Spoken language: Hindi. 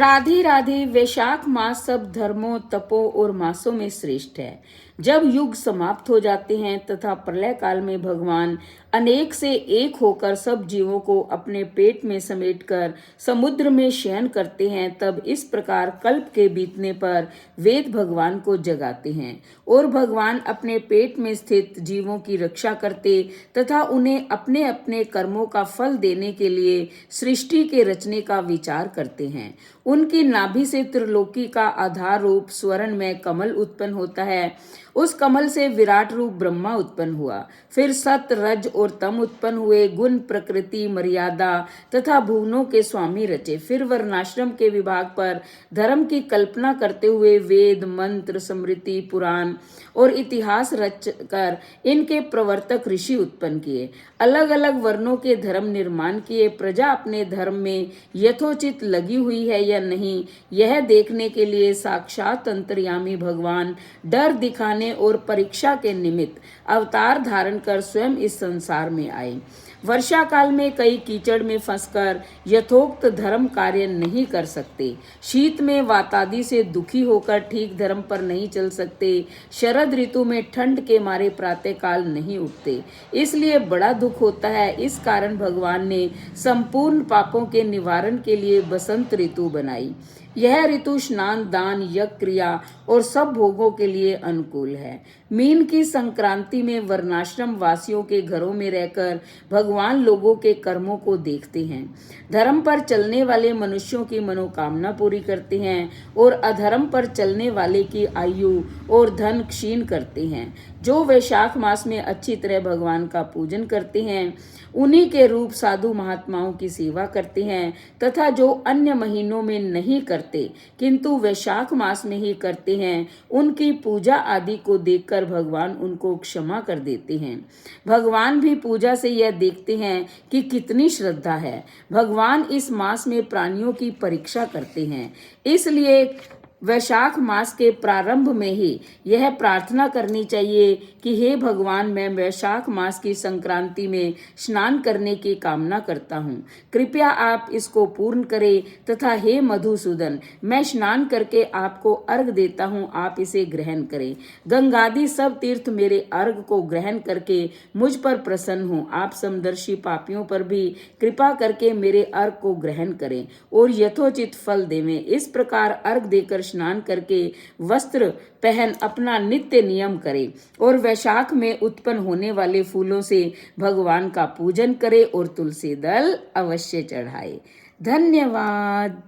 राधे राधे। वैशाख मास सब धर्मों, तपों और मासों में श्रेष्ठ है। जब युग समाप्त हो जाते हैं तथा प्रलय काल में भगवान अनेक से एक होकर सब जीवों को अपने पेट में समेटकर समुद्र में शयन करते हैं, तब इस प्रकार कल्प के बीतने पर वेद भगवान को जगाते हैं और भगवान अपने पेट में स्थित जीवों की रक्षा करते तथा उन्हें अपने अपने कर्मों का फल देने के लिए सृष्टि के रचने का विचार करते हैं। उनकी नाभि से त्रिलोकी का आधार रूप स्वर्ण में कमल उत्पन्न होता है। उस कमल से विराट रूप ब्रह्मा उत्पन्न हुआ। फिर सत, रज और तम उत्पन्न हुए। गुण, प्रकृति, मर्यादा तथा भुवनों के स्वामी रचे। फिर वर्णाश्रम के विभाग पर धर्म की कल्पना करते हुए वेद, मंत्र, स्मृति, पुराण और इतिहास रच कर इनके प्रवर्तक ऋषि उत्पन्न किए। अलग अलग वर्णों के धर्म निर्माण किए। प्रजा अपने धर्म में यथोचित लगी हुई है या नहीं, यह देखने के लिए साक्षात अंतर्यामी भगवान डर दिखाने और परीक्षा के निमित्त अवतार धारण कर स्वयं इस संसार में आए। वर्षा काल में कई कीचड़ में फंसकर यथोक्त धर्म कार्य नहीं कर सकते। शीत में वातादि से दुखी होकर ठीक धर्म पर नहीं चल सकते। शरद ऋतु में ठंड के मारे प्रातः काल नहीं उठते, इसलिए बड़ा दुख होता है। इस कारण भगवान ने संपूर्ण पापों के निवारण के लिए बसंत ऋतु बनाई। यह ऋतु स्नान, दान, यज्ञ, क्रिया और सब भोगों के लिए अनुकूल है। मीन की संक्रांति में वर्णाश्रम वासियों के घरों में रहकर भगवान लोगों के कर्मों को देखते हैं। धर्म पर चलने वाले मनुष्यों की मनोकामना पूरी करते हैं और अधर्म पर चलने वाले की आयु और धन क्षीण करते हैं। जो वैशाख मास में अच्छी तरह भगवान का पूजन करते हैं, उन्हीं के रूप साधु महात्माओं की सेवा करते हैं तथा जो अन्य महीनों में नहीं करते किंतु वैशाख मास में ही करते हैं, उनकी पूजा आदि को देखकर भगवान उनको क्षमा कर देते हैं। भगवान भी पूजा से यह देखते हैं कि कितनी श्रद्धा है। भगवान इस मास में प्राणियों की परीक्षा करते हैं, इसलिए वैशाख मास के प्रारंभ में ही यह प्रार्थना करनी चाहिए कि हे भगवान, मैं वैशाख मास की संक्रांति में स्नान करने की कामना करता हूँ, कृपया आप इसको पूर्ण करें। तथा हे मधुसूदन, मैं स्नान करके आपको अर्घ देता हूँ, आप इसे ग्रहण करें। गंगादि सब तीर्थ मेरे अर्घ को ग्रहण करके मुझ पर प्रसन्न हो। आप समदर्शी पापियों पर भी कृपा करके मेरे अर्घ को ग्रहण करें और यथोचित फल देवें। इस प्रकार अर्घ देकर स्नान करके वस्त्र पहन अपना नित्य नियम करें और वैशाख में उत्पन्न होने वाले फूलों से भगवान का पूजन करें और तुलसी दल अवश्य चढ़ाए। धन्यवाद।